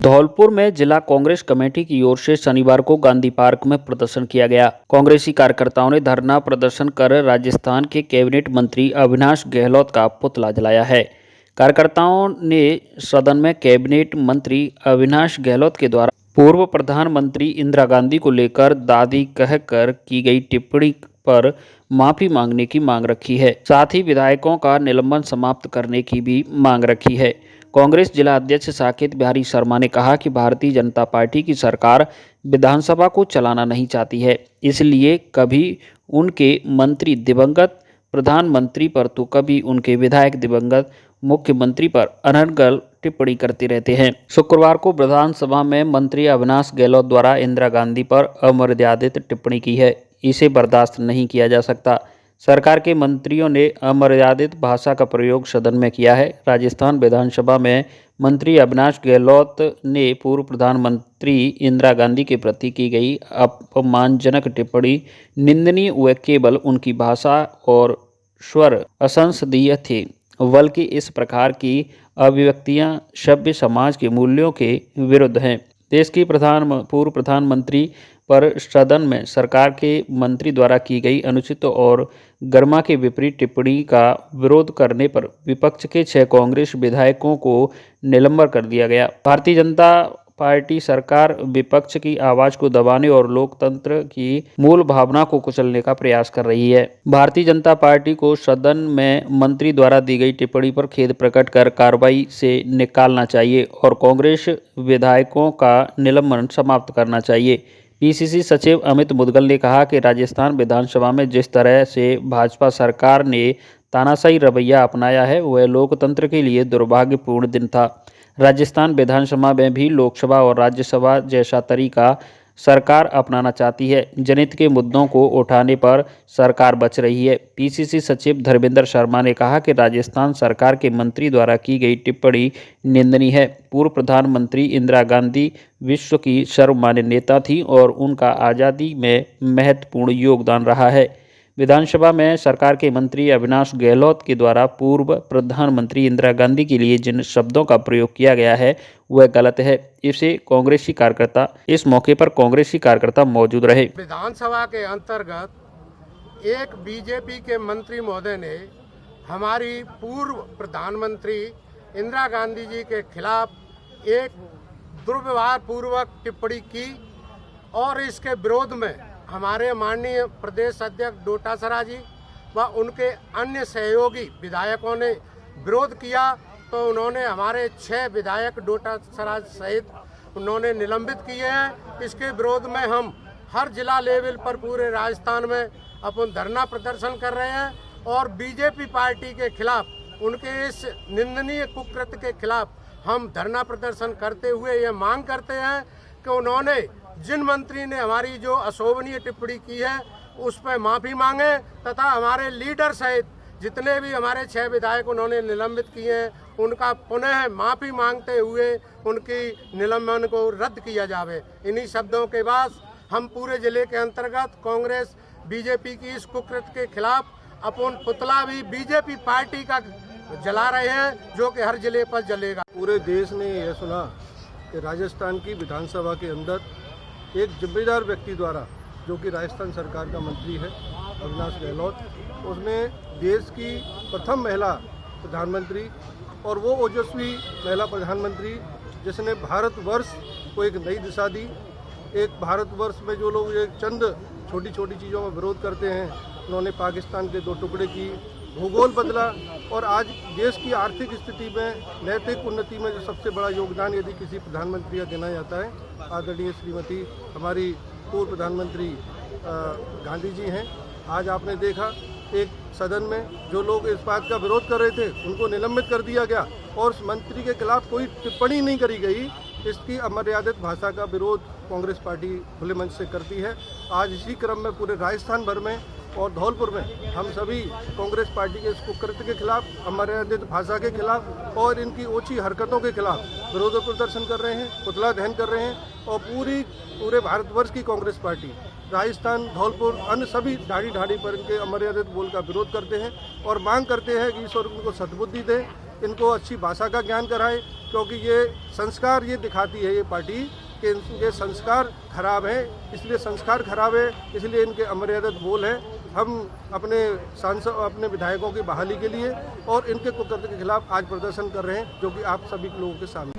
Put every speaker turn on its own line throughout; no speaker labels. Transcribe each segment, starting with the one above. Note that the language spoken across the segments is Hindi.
धौलपुर में जिला कांग्रेस कमेटी की ओर से शनिवार को गांधी पार्क में प्रदर्शन किया गया। कांग्रेसी कार्यकर्ताओं ने धरना प्रदर्शन कर राजस्थान के कैबिनेट मंत्री अविनाश गहलोत का पुतला जलाया है। कार्यकर्ताओं ने सदन में कैबिनेट मंत्री अविनाश गहलोत के द्वारा पूर्व प्रधानमंत्री इंदिरा गांधी को लेकर दादी कहकर की गई टिप्पणी पर माफी मांगने की मांग रखी है। साथ ही विधायकों का निलंबन समाप्त करने की भी मांग रखी है। कांग्रेस जिला अध्यक्ष साकेत बिहारी शर्मा ने कहा कि भारतीय जनता पार्टी की सरकार विधानसभा को चलाना नहीं चाहती है, इसलिए कभी उनके मंत्री दिवंगत प्रधानमंत्री पर तो कभी उनके विधायक दिवंगत मुख्यमंत्री पर अनर्गल टिप्पणी करते रहते हैं। शुक्रवार को विधानसभा में मंत्री अविनाश गहलोत द्वारा इंदिरा गांधी पर अमर्यादित टिप्पणी की है। इसे बर्दाश्त नहीं किया जा सकता। सरकार के मंत्रियों ने अमर्यादित भाषा का प्रयोग सदन में किया है। राजस्थान विधानसभा में मंत्री अविनाश गहलोत ने पूर्व प्रधानमंत्री इंदिरा गांधी के प्रति की गई अपमानजनक टिप्पणी निंदनीय व केवल उनकी भाषा और स्वर असंसदीय थे, बल्कि इस प्रकार की अभिव्यक्तियां सभ्य समाज के मूल्यों के विरुद्ध हैं। देश की पूर्व प्रधानमंत्री पर सदन में सरकार के मंत्री द्वारा की गई अनुचित और गरिमा के विपरीत टिप्पणी का विरोध करने पर विपक्ष के 6 कांग्रेस विधायकों को निलंबन कर दिया गया। भारतीय जनता पार्टी सरकार विपक्ष की आवाज को दबाने और लोकतंत्र की मूल भावना को कुचलने का प्रयास कर रही है। भारतीय जनता पार्टी को सदन में मंत्री द्वारा दी गई टिप्पणी पर खेद प्रकट कर कार्रवाई से निकालना चाहिए और कांग्रेस विधायकों का निलंबन समाप्त करना चाहिए। पीसीसी सचिव अमित मुदगल ने कहा कि राजस्थान विधानसभा में जिस तरह से भाजपा सरकार ने तानाशाही रवैया अपनाया है, वह लोकतंत्र के लिए दुर्भाग्यपूर्ण दिन था। राजस्थान विधानसभा में भी लोकसभा और राज्यसभा जैसा तरीका सरकार अपनाना चाहती है। जनहित के मुद्दों को उठाने पर सरकार बच रही है। पीसीसी सचिव धर्मेंद्र शर्मा ने कहा कि राजस्थान सरकार के मंत्री द्वारा की गई टिप्पणी निंदनीय है। पूर्व प्रधानमंत्री इंदिरा गांधी विश्व की सर्वमान्य नेता थी और उनका आज़ादी में महत्वपूर्ण योगदान रहा है। विधानसभा में सरकार के मंत्री अविनाश गहलोत के द्वारा पूर्व प्रधानमंत्री इंदिरा गांधी के लिए जिन शब्दों का प्रयोग किया गया है, वह गलत है। इस मौके पर कांग्रेसी कार्यकर्ता मौजूद रहे।
विधानसभा के अंतर्गत एक बीजेपी के मंत्री महोदय ने हमारी पूर्व प्रधानमंत्री इंदिरा गांधी जी के खिलाफ एक दुर्व्यवहार पूर्वक टिप्पणी की और इसके विरोध में हमारे माननीय प्रदेश अध्यक्ष डोटासरा जी व उनके अन्य सहयोगी विधायकों ने विरोध किया, तो उन्होंने हमारे 6 विधायक डोटासरा सहित उन्होंने निलंबित किए हैं। इसके विरोध में हम हर जिला लेवल पर पूरे राजस्थान में अपन धरना प्रदर्शन कर रहे हैं और बीजेपी पार्टी के खिलाफ उनके इस निंदनीय कुकृत्य के खिलाफ हम धरना प्रदर्शन करते हुए ये मांग करते हैं कि उन्होंने जिन मंत्री ने हमारी जो अशोभनीय टिप्पणी की है उस पर माफ़ी मांगे तथा हमारे लीडर सहित जितने भी हमारे 6 विधायक उन्होंने निलंबित किए हैं उनका पुनः माफ़ी मांगते हुए उनकी निलंबन को रद्द किया जावे। इन्हीं शब्दों के बाद हम पूरे जिले के अंतर्गत कांग्रेस बीजेपी की इस कुकृत्य के खिलाफ अपन पुतला भी बीजेपी पार्टी का जला रहे हैं, जो कि हर जिले पर जलेगा।
पूरे देश ने यह सुना कि राजस्थान की विधानसभा के अंदर एक जिम्मेदार व्यक्ति द्वारा, जो कि राजस्थान सरकार का मंत्री है अविनाश गहलोत, उसने देश की प्रथम महिला प्रधानमंत्री और वो ओजस्वी महिला प्रधानमंत्री जिसने भारतवर्ष को एक नई दिशा दी। एक भारतवर्ष में जो लोग एक चंद छोटी छोटी चीज़ों में विरोध करते हैं, उन्होंने पाकिस्तान के 2 टुकड़े की भूगोल बदला और आज देश की आर्थिक स्थिति में नैतिक उन्नति में जो सबसे बड़ा योगदान यदि किसी प्रधानमंत्री का देना जाता है, आदरणीय श्रीमती हमारी पूर्व प्रधानमंत्री गांधी जी हैं। आज आपने देखा एक सदन में जो लोग इस बात का विरोध कर रहे थे उनको निलंबित कर दिया गया और उस मंत्री के खिलाफ कोई टिप्पणी नहीं करी गई। इसकी अमर्यादित भाषा का विरोध कांग्रेस पार्टी खुले मंच से करती है। आज इसी क्रम में पूरे राजस्थान भर में और धौलपुर में हम सभी कांग्रेस पार्टी के इस कुकृत्य के खिलाफ, अमर्यादित भाषा के खिलाफ और इनकी ओछी हरकतों के खिलाफ विरोध प्रदर्शन कर रहे हैं, पुतला दहन कर रहे हैं और पूरे भारतवर्ष की कांग्रेस पार्टी राजस्थान, धौलपुर, अन्य सभी ढाड़ी ढाड़ी पर इनके अमर्यादित बोल का विरोध करते हैं और मांग करते हैं कि ईश्वर उनको सद्बुद्धि दे, इनको अच्छी भाषा का ज्ञान कराए क्योंकि ये संस्कार ये दिखाती है ये पार्टी कि इनके संस्कार खराब हैं, इसलिए संस्कार खराब है, इसलिए इनके अमर्यादित बोल है। हम अपने सांसद अपने विधायकों की बहाली के लिए और इनके कुकर्म के खिलाफ आज प्रदर्शन कर रहे हैं, जो कि आप सभी लोगों के सामने।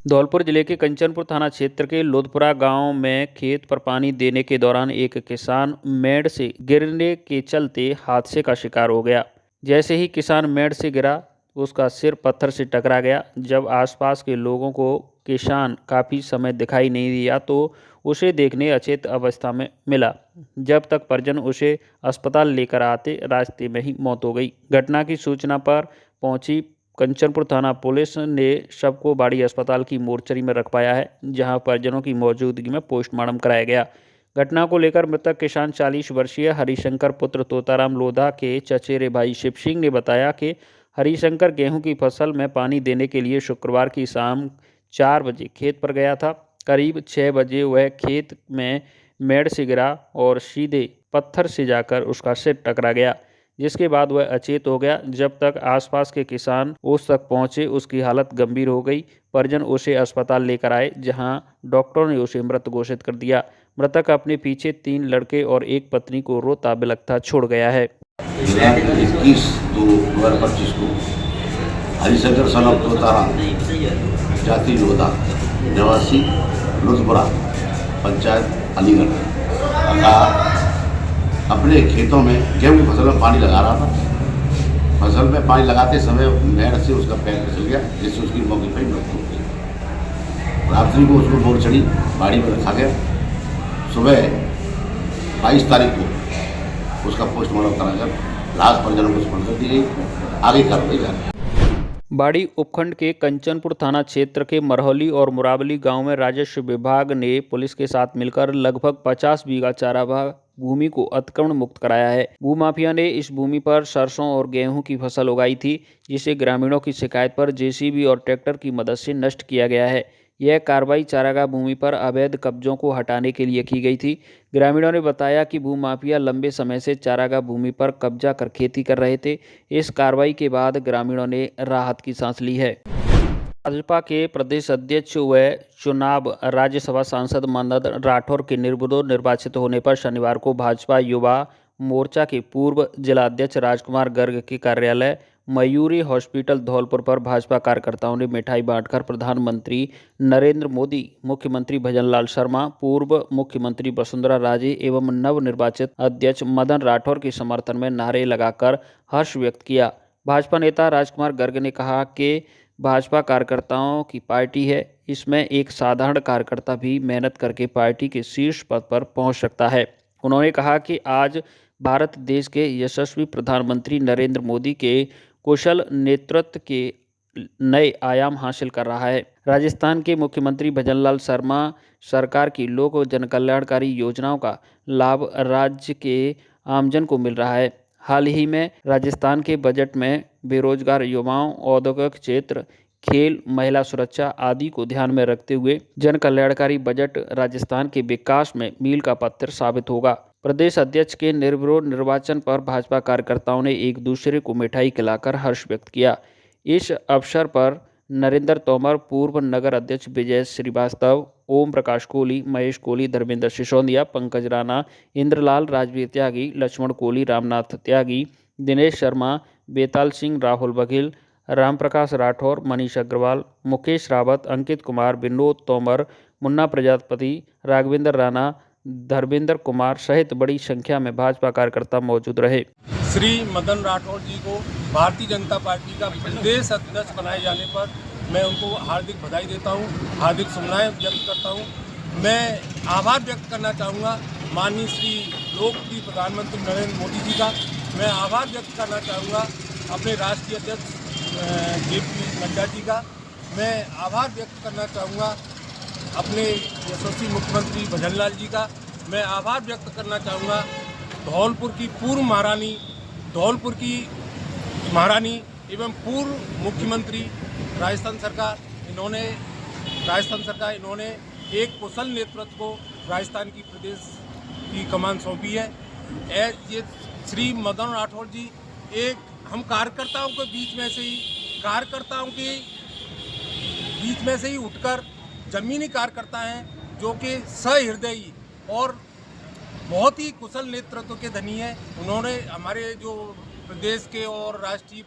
धौलपुर जिले के कंचनपुर थाना क्षेत्र के लोधपुरा गांव में खेत पर पानी देने के दौरान एक किसान मेड़ से गिरने के चलते हादसे का शिकार हो गया। जैसे ही किसान मेड़ से गिरा, उसका सिर पत्थर से टकरा गया। जब आसपास के लोगों को किसान काफ़ी समय दिखाई नहीं दिया तो उसे देखने अचेत अवस्था में मिला। जब तक परिजन उसे अस्पताल लेकर आते, रास्ते में ही मौत हो गई। घटना की सूचना पर पहुंची कंचनपुर थाना पुलिस ने शव को बाड़ी अस्पताल की मोर्चरी में रखवाया है, जहां परिजनों की मौजूदगी में पोस्टमार्टम कराया गया। घटना को लेकर मृतक किसान 40 वर्षीय हरिशंकर पुत्र तोताराम लोधा के चचेरे भाई शिव सिंह ने बताया कि हरिशंकर गेहूं की फसल में पानी देने के लिए शुक्रवार की शाम 4 बजे खेत पर गया था। करीब 6 बजे वह खेत में मेड़ से गिरा और सीधे पत्थर से जाकर उसका सिर टकरा गया, जिसके बाद वह अचेत हो गया। जब तक आसपास के किसान उस तक पहुंचे, उसकी हालत गंभीर हो गई। परिजन उसे अस्पताल लेकर आए, जहां डॉक्टरों ने उसे मृत घोषित कर दिया। मृतक अपने पीछे 3 लड़के और एक पत्नी को रोता बिलखता छोड़ गया है।
21/2/2025 को हरिशंकर सन ऑफ तोताराम जाति लोधा निवासी लुधपुरा पंचायत अलीगढ़ तथा अपने खेतों में गेहूं की फसल में पानी लगा रहा था। फसल में पानी लगाते समय नहर से उसका पैर फिसल गया, जिससे उसकी मौके पर मृत्यु हो गई। रात्रि को उसको बोर चढ़ी बाड़ी में रखा गया। सुबह 22 तारीख को उसका पोस्टमार्टम कराकर लाश परिजनों को सुपुर्द कर दी गई। आगे कार्रवाई जारी।
बाड़ी उपखंड के कंचनपुर थाना क्षेत्र के मरहौली और मुराबली गांव में राजस्व विभाग ने पुलिस के साथ मिलकर लगभग 50 बीघा चारागाह भूमि को अतिक्रमण मुक्त कराया है। भूमाफिया ने इस भूमि पर सरसों और गेहूं की फसल उगाई थी, जिसे ग्रामीणों की शिकायत पर जेसीबी और ट्रैक्टर की मदद से नष्ट किया गया है। यह कार्रवाई चारागाह भूमि पर अवैध कब्जों को हटाने के लिए की गई थी। ग्रामीणों ने बताया कि भूमाफिया लंबे समय से चारागाह भूमि पर कब्जा कर खेती कर रहे थे। इस कार्रवाई के बाद ग्रामीणों ने राहत की सांस ली है। भाजपा के प्रदेश अध्यक्ष व चुनाव राज्यसभा सांसद मदन राठौर के निर्विरोध निर्वाचित होने पर शनिवार को भाजपा युवा मोर्चा के पूर्व जिलाध्यक्ष राजकुमार गर्ग के कार्यालय मयूरी हॉस्पिटल धौलपुर पर भाजपा कार्यकर्ताओं ने मिठाई बांटकर प्रधानमंत्री नरेंद्र मोदी, मुख्यमंत्री भजनलाल शर्मा, पूर्व मुख्यमंत्री वसुंधरा राजे एवं नवनिर्वाचित अध्यक्ष मदन राठौर के समर्थन में नारे लगाकर हर्ष व्यक्त किया। भाजपा नेता राजकुमार गर्ग ने कहा कि भाजपा कार्यकर्ताओं की पार्टी है, इसमें एक साधारण कार्यकर्ता भी मेहनत करके पार्टी के शीर्ष पद पर पहुंच सकता है। उन्होंने कहा कि आज भारत देश के यशस्वी प्रधानमंत्री नरेंद्र मोदी के कुशल नेतृत्व के नए आयाम हासिल कर रहा है। राजस्थान के मुख्यमंत्री भजनलाल शर्मा सरकार की लोक जनकल्याणकारी योजनाओं का लाभ राज्य के आमजन को मिल रहा है। हाल ही में राजस्थान के बजट में बेरोजगार युवाओं, औद्योगिक क्षेत्र, खेल, महिला सुरक्षा आदि को ध्यान में रखते हुए जन कल्याणकारी बजट राजस्थान के विकास में मील का पत्थर साबित होगा। प्रदेश अध्यक्ष के निर्विरोध निर्वाचन पर भाजपा कार्यकर्ताओं ने एक दूसरे को मिठाई खिलाकर हर्ष व्यक्त किया। इस अवसर पर नरेंद्र तोमर, पूर्व नगर अध्यक्ष विजय श्रीवास्तव, ओम प्रकाश कोहली, महेश कोहली, धर्मेंद्र सिसोदिया, पंकज राणा, इंद्रलाल, राजवीर त्यागी, लक्ष्मण कोहली, रामनाथ त्यागी, दिनेश शर्मा, बेताल सिंह, राहुल बघेल, रामप्रकाश राठौर, मनीष अग्रवाल, मुकेश रावत, अंकित कुमार, विनोद तोमर, मुन्ना प्रजापति, राघवेंद्र राणा, धर्मेंद्र कुमार सहित बड़ी संख्या में भाजपा कार्यकर्ता मौजूद रहे।
श्री मदन राठौर जी को भारतीय जनता पार्टी का प्रदेश अध्यक्ष बनाए जाने पर मैं उनको हार्दिक बधाई देता हूं, हार्दिक शुभकामनाएं व्यक्त करता हूं। मैं आभार व्यक्त करना चाहूँगा माननीय श्री लोकप्रिय प्रधानमंत्री नरेंद्र मोदी जी का। मैं आभार व्यक्त करना चाहूँगा अपने राष्ट्रीय अध्यक्ष JP नड्डा जी का। मैं आभार व्यक्त करना चाहूँगा अपने यशस्वी मुख्यमंत्री भजनलाल जी का। मैं आभार व्यक्त करना चाहूँगा धौलपुर की पूर्व महारानी एवं पूर्व मुख्यमंत्री राजस्थान सरकार, इन्होंने एक कुशल नेतृत्व को राजस्थान की प्रदेश की कमान सौंपी है। ये श्री मदन राठौर जी एक हम कार्यकर्ताओं के बीच में से ही कार्यकर्ताओं की बीच में से ही उठकर जमीनी कार्यकर्ता हैं जो कि सहृदयी और बहुत ही कुशल नेतृत्व के धनी हैं। उन्होंने हमारे जो प्रदेश के और राष्ट्रीय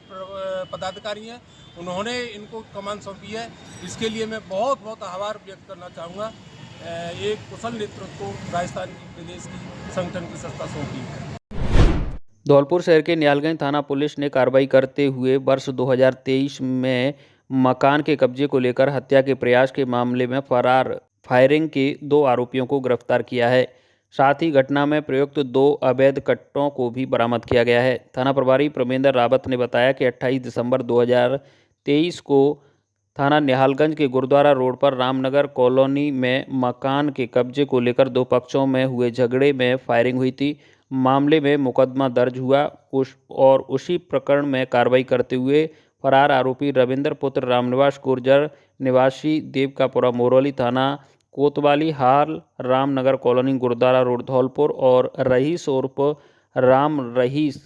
पदाधिकारी हैं उन्होंने इनको कमान सौंपी है। इसके लिए मैं बहुत बहुत आभार व्यक्त करना चाहूँगा। एक कुशल नेतृत्व को राजस्थान की प्रदेश की संगठन की संस्था सौंपी है।
धौलपुर शहर के निहालगंज थाना पुलिस ने कार्रवाई करते हुए वर्ष 2023 में मकान के कब्जे को लेकर हत्या के प्रयास के मामले में फरार फायरिंग के 2 आरोपियों को गिरफ्तार किया है। साथ ही घटना में प्रयुक्त 2 अवैध कट्टों को भी बरामद किया गया है। थाना प्रभारी प्रमेंद्र रावत ने बताया कि 28 दिसंबर 2023 को थाना निहालगंज के गुरुद्वारा रोड पर रामनगर कॉलोनी में मकान के कब्जे को लेकर 2 पक्षों में हुए झगड़े में फायरिंग हुई थी। मामले में मुकदमा दर्ज हुआ और उसी प्रकरण में कार्रवाई करते हुए फरार आरोपी रविंद्र पुत्र रामनिवास गुर्जर निवासी देवकापुरा मोरौली थाना कोतवाली हाल रामनगर कॉलोनी गुरुद्वारा रोड धौलपुर और रईस उर्फ राम रईस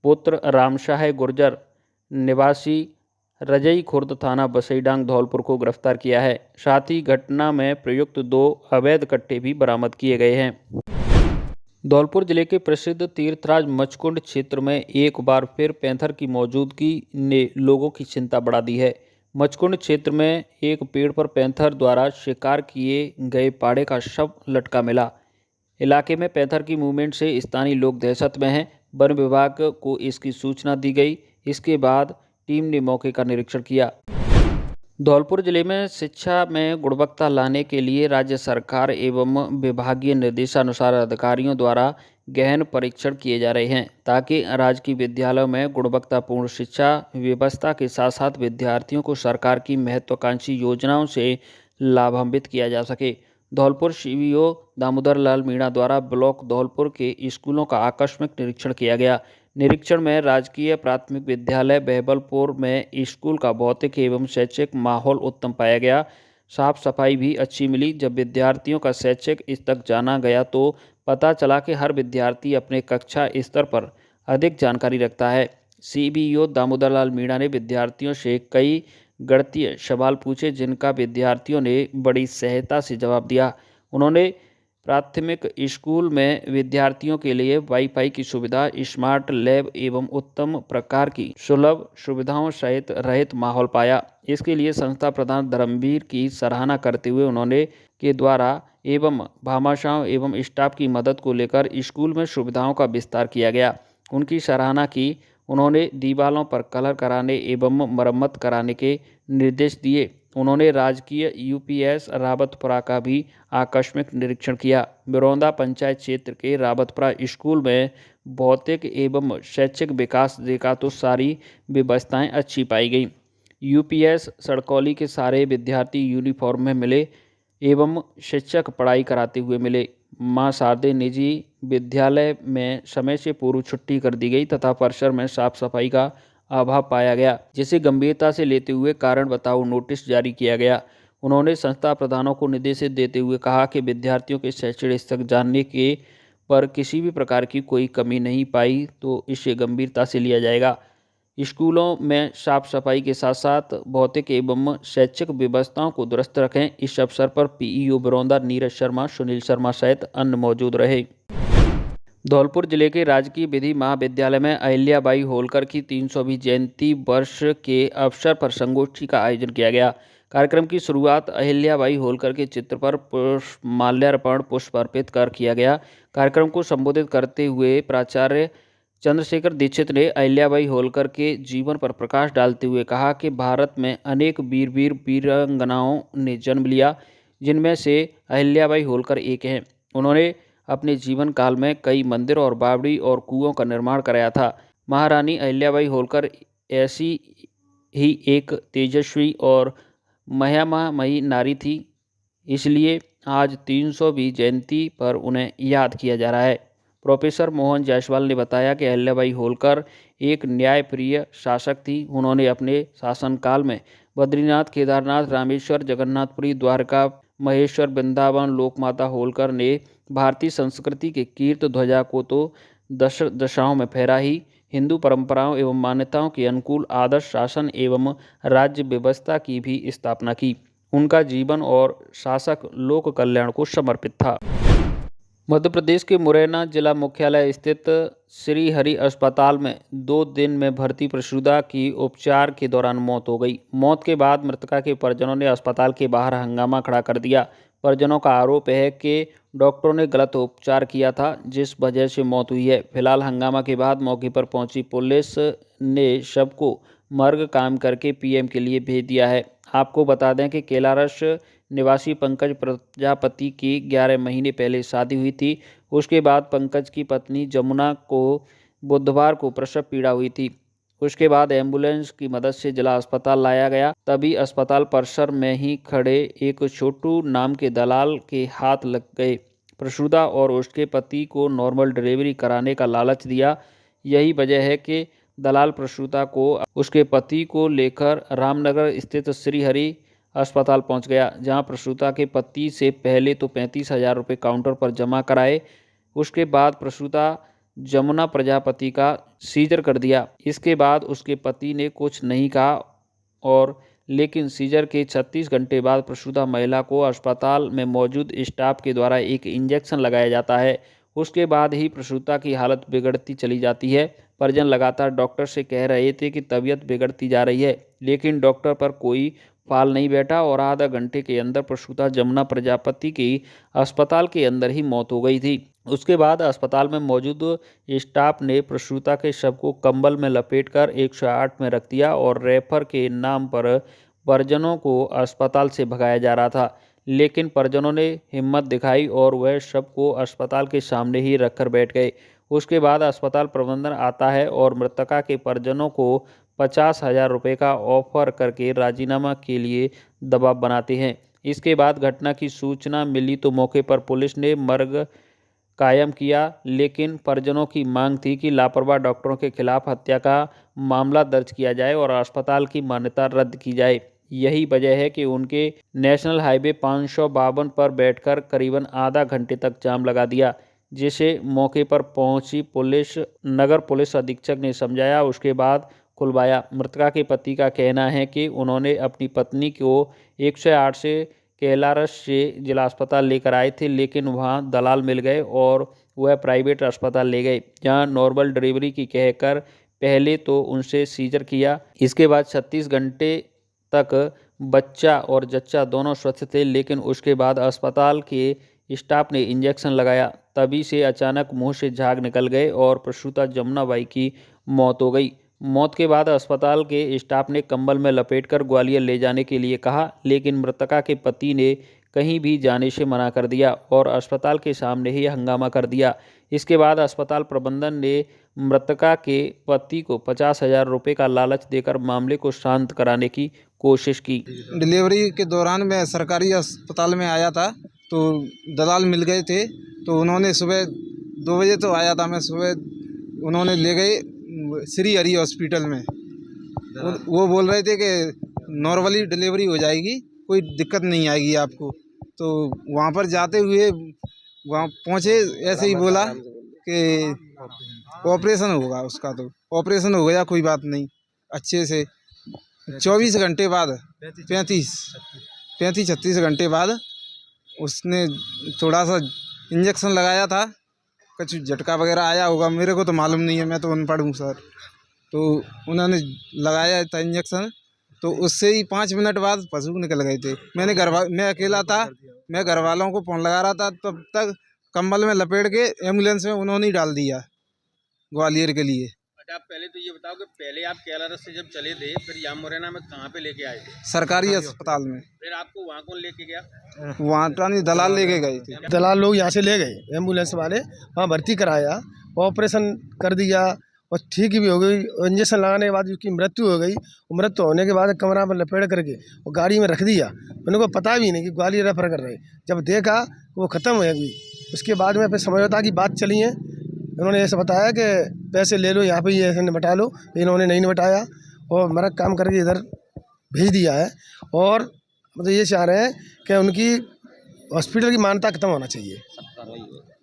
पुत्र रामशाह गुर्जर निवासी रजई खुर्द थाना बसईडांग धौलपुर को गिरफ्तार किया है। साथ ही घटना में प्रयुक्त 2 अवैध कट्टे भी बरामद किए गए हैं। धौलपुर जिले के प्रसिद्ध तीर्थराज मचकुंड क्षेत्र में एक बार फिर पैंथर की मौजूदगी ने लोगों की चिंता बढ़ा दी है। मचकुंड क्षेत्र में एक पेड़ पर पैंथर द्वारा शिकार किए गए पाड़े का शव लटका मिला। इलाके में पैंथर की मूवमेंट से स्थानीय लोग दहशत में हैं। वन विभाग को इसकी सूचना दी गई। इसके बाद टीम ने मौके का निरीक्षण किया। धौलपुर जिले में शिक्षा में गुणवत्ता लाने के लिए राज्य सरकार एवं विभागीय निर्देशानुसार अधिकारियों द्वारा गहन परीक्षण किए जा रहे हैं ताकि राजकीय विद्यालयों में गुणवत्तापूर्ण शिक्षा व्यवस्था के साथ साथ विद्यार्थियों को सरकार की महत्वाकांक्षी योजनाओं से लाभान्वित किया जा सके। धौलपुर सीईओ दामोदर लाल मीणा द्वारा ब्लॉक धौलपुर के स्कूलों का आकस्मिक निरीक्षण किया गया। निरीक्षण में राजकीय प्राथमिक विद्यालय बहबलपुर में स्कूल का भौतिक एवं शैक्षिक माहौल उत्तम पाया गया। साफ सफाई भी अच्छी मिली। जब विद्यार्थियों का शैक्षिक स्तर जाना गया तो पता चला कि हर विद्यार्थी अपने कक्षा स्तर पर अधिक जानकारी रखता है। सीईओ दामोदर लाल मीणा ने विद्यार्थियों से कई गणितीय सवाल पूछे जिनका विद्यार्थियों ने बड़ी सहजता से जवाब दिया। उन्होंने प्राथमिक स्कूल में विद्यार्थियों के लिए वाईफाई की सुविधा, स्मार्ट लैब एवं उत्तम प्रकार की सुलभ सुविधाओं सहित रहित माहौल पाया। इसके लिए संस्था प्रधान धर्मवीर की सराहना करते हुए उन्होंने के द्वारा एवं भामाशाहों एवं स्टाफ की मदद को लेकर स्कूल में सुविधाओं का विस्तार किया गया। उनकी सराहना की। उन्होंने दीवारों पर कलर कराने एवं मरम्मत कराने के निर्देश दिए। उन्होंने राजकीय यूपीएस रावतपुरा का भी आकस्मिक निरीक्षण किया। बिरौंदा पंचायत क्षेत्र के रावतपुरा स्कूल में भौतिक एवं शैक्षिक विकास देखा तो सारी व्यवस्थाएं अच्छी पाई गई। यूपीएस सड़कौली के सारे विद्यार्थी यूनिफॉर्म में मिले एवं शिक्षक पढ़ाई कराते हुए मिले। मां शारदे निजी विद्यालय में समय से पूर्व छुट्टी कर दी गई तथा परिसर में साफ सफाई का अभाव पाया गया, जिसे गंभीरता से लेते हुए कारण बताओ नोटिस जारी किया गया। उन्होंने संस्था प्रधानों को निर्देश देते हुए कहा कि विद्यार्थियों के शैक्षणिक स्तर जानने के पर किसी भी प्रकार की कोई कमी नहीं पाई तो इसे गंभीरता से लिया जाएगा। स्कूलों में साफ सफाई के साथ साथ भौतिक एवं शैक्षिक व्यवस्थाओं को दुरुस्त रखें। इस अवसर पर पीईओ बिरौंदा नीरज शर्मा, सुनील शर्मा सहित अन्य मौजूद रहे। धौलपुर जिले के राजकीय विधि महाविद्यालय में अहिल्याबाई होलकर की 300वीं जयंती वर्ष के अवसर पर संगोष्ठी का आयोजन किया गया। कार्यक्रम की शुरुआत अहिल्याबाई होलकर के चित्र पर माल्यार्पण पुष्प अर्पित कर किया गया। कार्यक्रम को संबोधित करते हुए प्राचार्य चंद्रशेखर दीक्षित ने अहिल्याबाई होलकर के जीवन पर प्रकाश डालते हुए कहा कि भारत में अनेक वीर वीरांगनाओं ने जन्म लिया, जिनमें से अहिल्याबाई होलकर एक हैं। उन्होंने अपने जीवन काल में कई मंदिर और बावड़ी और कुओं का निर्माण कराया था। महारानी अहिल्याबाई होलकर ऐसी ही एक तेजस्वी और महिमामयी नारी थी, इसलिए आज 300वीं जयंती पर उन्हें याद किया जा रहा है। प्रोफेसर मोहन जायसवाल ने बताया कि अहिल्याबाई होलकर एक न्यायप्रिय शासक थी। उन्होंने अपने शासनकाल में बद्रीनाथ, केदारनाथ, रामेश्वर, जगन्नाथपुरी, द्वारका, महेश्वर, वृंदावन, लोकमाता होलकर ने भारतीय संस्कृति के कीर्त ध्वजा को तो दशाओं में फहरा ही, हिंदू परंपराओं एवं मान्यताओं के अनुकूल आदर्श शासन एवं राज्य व्यवस्था की भी स्थापना की। उनका जीवन और शासक लोक कल्याण को समर्पित था। मध्य प्रदेश के मुरैना जिला मुख्यालय स्थित श्री हरि अस्पताल में 2 दिन में भर्ती प्रसूता की उपचार के दौरान मौत हो गई। मौत के बाद मृतका के परिजनों ने अस्पताल के बाहर हंगामा खड़ा कर दिया। परिजनों का आरोप है कि डॉक्टरों ने गलत उपचार किया था, जिस वजह से मौत हुई है। फिलहाल हंगामा के बाद मौके पर पहुंची पुलिस ने शव को मर्ग काम करके पीएम के लिए भेज दिया है। आपको बता दें कि केलारस निवासी पंकज प्रजापति की 11 महीने पहले शादी हुई थी। उसके बाद पंकज की पत्नी जमुना को बुधवार को प्रसव पीड़ा हुई थी। उसके बाद एम्बुलेंस की मदद से जिला अस्पताल लाया गया। तभी अस्पताल परिसर में ही खड़े एक छोटू नाम के दलाल के हाथ लग गए। प्रसूता और उसके पति को नॉर्मल डिलीवरी कराने का लालच दिया। यही वजह है कि दलाल प्रसूता को उसके पति को लेकर रामनगर स्थित श्री हरि अस्पताल पहुंच गया, जहां प्रसूता के पति से पहले तो 35,000 रुपये काउंटर पर जमा कराए। उसके बाद प्रसूता जमुना प्रजापति का सीजर कर दिया। इसके बाद उसके पति ने कुछ नहीं कहा लेकिन सीजर के 36 घंटे बाद प्रसूता महिला को अस्पताल में मौजूद स्टाफ के द्वारा एक इंजेक्शन लगाया जाता है। उसके बाद ही प्रसूता की हालत बिगड़ती चली जाती है। परिजन लगातार डॉक्टर से कह रहे थे कि तबीयत बिगड़ती जा रही है, लेकिन डॉक्टर पर कोई फाल नहीं बैठा और आधा घंटे के अंदर प्रसूता जमुना प्रजापति की अस्पताल के अंदर ही मौत हो गई थी। उसके बाद अस्पताल में मौजूद स्टाफ ने प्रसूता के शव को कंबल में लपेटकर 108 में रख दिया और रेफर के नाम पर परिजनों को अस्पताल से भगाया जा रहा था, लेकिन परिजनों ने हिम्मत दिखाई और वह शव को अस्पताल के सामने ही रखकर बैठ गए। उसके बाद अस्पताल प्रबंधन आता है और मृतका के परिजनों को 50,000 रुपये का ऑफर करके राजीनामा के लिए दबाव बनाते हैं। इसके बाद घटना की सूचना मिली तो मौके पर पुलिस ने मर्ग कायम किया, लेकिन परिजनों की मांग थी कि लापरवाह डॉक्टरों के खिलाफ हत्या का मामला दर्ज किया जाए और अस्पताल की मान्यता रद्द की जाए। यही वजह है कि उनके नेशनल हाईवे 552 पर बैठकर करीबन आधा घंटे तक जाम लगा दिया, जिसे मौके पर पहुंची नगर पुलिस अधीक्षक ने समझाया। उसके बाद खुलवाया। मृतका के पति का कहना है कि उन्होंने अपनी पत्नी को 108 से केलारस से जिला अस्पताल लेकर आए थे, लेकिन वहां दलाल मिल गए और वह प्राइवेट अस्पताल ले गए, जहां नॉर्मल डिलीवरी की कहकर पहले तो उनसे सीजर किया। इसके बाद 36 घंटे तक बच्चा और जच्चा दोनों स्वस्थ थे, लेकिन उसके बाद अस्पताल के स्टाफ ने इंजेक्शन लगाया। तभी से अचानक मुंह से झाग निकल गए और प्रसूता जमुना बाई की मौत हो गई। मौत के बाद अस्पताल के स्टाफ ने कंबल में लपेटकर ग्वालियर ले जाने के लिए कहा, लेकिन मृतका के पति ने कहीं भी जाने से मना कर दिया और अस्पताल के सामने ही हंगामा कर दिया। इसके बाद अस्पताल प्रबंधन ने मृतका के पति को 50,000 रुपये का लालच देकर मामले को शांत कराने की कोशिश की।
डिलीवरी के दौरान मैं सरकारी अस्पताल में आया था तो दलाल मिल गए थे, तो उन्होंने सुबह 2 बजे तो आया था मैं, सुबह उन्होंने ले गए श्री हरि हॉस्पिटल में। वो बोल रहे थे कि नॉर्मली डिलीवरी हो जाएगी, कोई दिक्कत नहीं आएगी आपको। तो वहाँ पर जाते हुए वहाँ पहुँचे, ऐसे ही बोला कि ऑपरेशन होगा उसका, तो ऑपरेशन हो गया, कोई बात नहीं, अच्छे से 24 घंटे बाद 35-36 घंटे बाद उसने थोड़ा सा इंजेक्शन लगाया था, कुछ झटका वगैरह आया होगा, मेरे को तो मालूम नहीं है, मैं तो अनपढ़ हूँ सर। तो उन्होंने लगाया था इंजेक्शन, तो उससे ही 5 मिनट बाद पशु निकल गए थे। मैं अकेला था, मैं घर वालों को फ़ोन लगा रहा था, तब तक कंबल में लपेट के एम्बुलेंस में उन्होंने ही डाल दिया ग्वालियर के लिए।
अच्छा, आप पहले तो ये बताओ कि पहले आप केलारस से जब चले थे, फिर यहाँ मुरैना में कहाँ पे लेके आए थे?
सरकारी अस्पताल में।
फिर आपको वहाँ कौन लेके गया?
वहाँ तो दलाल लेके गए थे।
दलाल लोग यहाँ से ले गए, एम्बुलेंस वाले वहाँ भर्ती कराया, ऑपरेशन कर दिया और ठीक भी हो गई। इंजेक्शन लगाने के बाद उसकी मृत्यु हो गई। मृत्यु होने के बाद कमरा में लपेट करके वो गाड़ी में रख दिया। उनको पता भी नहीं कि ग्वालियर रेफर कर रहे। जब देखा वो ख़त्म हो गई, उसके बाद में फिर समझौता की बात चली है। उन्होंने ऐसे बताया कि पैसे ले लो, यहाँ पे ये ऐसे निपटा लो, इन्होंने नहीं निपटाया और मेरा काम करके इधर भेज दिया है। और मतलब ये चाह रहे हैं कि उनकी हॉस्पिटल की मान्यता खत्म होना चाहिए,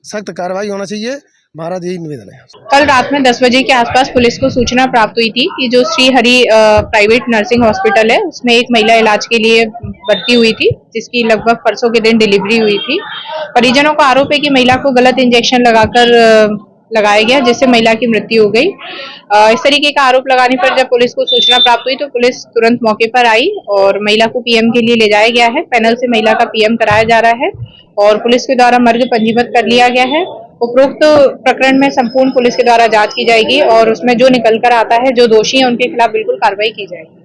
सख्त कार्रवाई होना चाहिए। हमारा यही निवेदन है।
कल रात में 10 बजे के आसपास पुलिस को सूचना प्राप्त हुई थी कि जो Shri Hari private nursing hospital है उसमें एक महिला इलाज के लिए भर्ती हुई थी, जिसकी लगभग परसों के दिन डिलीवरी हुई थी। परिजनों का आरोप है कि महिला को गलत इंजेक्शन लगाया गया, जिससे महिला की मृत्यु हो गई। इस तरीके का आरोप लगाने पर जब पुलिस को सूचना प्राप्त हुई तो पुलिस तुरंत मौके पर आई और महिला को पीएम के लिए ले जाया गया है। पैनल से महिला का पीएम कराया जा रहा है और पुलिस के द्वारा मर्ग पंजीबद्ध कर लिया गया है। उपरोक्त प्रकरण में संपूर्ण पुलिस के द्वारा जांच की जाएगी और उसमें जो निकल कर आता है, जो दोषी है उनके खिलाफ बिल्कुल कार्रवाई की जाएगी।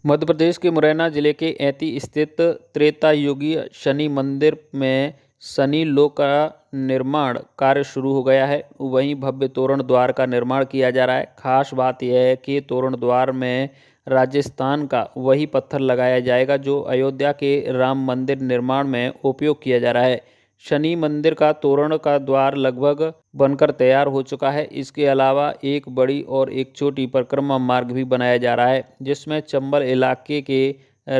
मध्य प्रदेश के मुरैना जिले के ऐती स्थित त्रेता युगी शनि मंदिर में शनि लोक का निर्माण कार्य शुरू हो गया है। वहीं भव्य तोरण द्वार का निर्माण किया जा रहा है। खास बात यह है कि तोरण द्वार में राजस्थान का वही पत्थर लगाया जाएगा जो अयोध्या के राम मंदिर निर्माण में उपयोग किया जा रहा है। शनि मंदिर का तोरण का द्वार लगभग बनकर तैयार हो चुका है। इसके अलावा एक बड़ी और एक छोटी परिक्रमा मार्ग भी बनाया जा रहा है, जिसमें चंबल इलाके के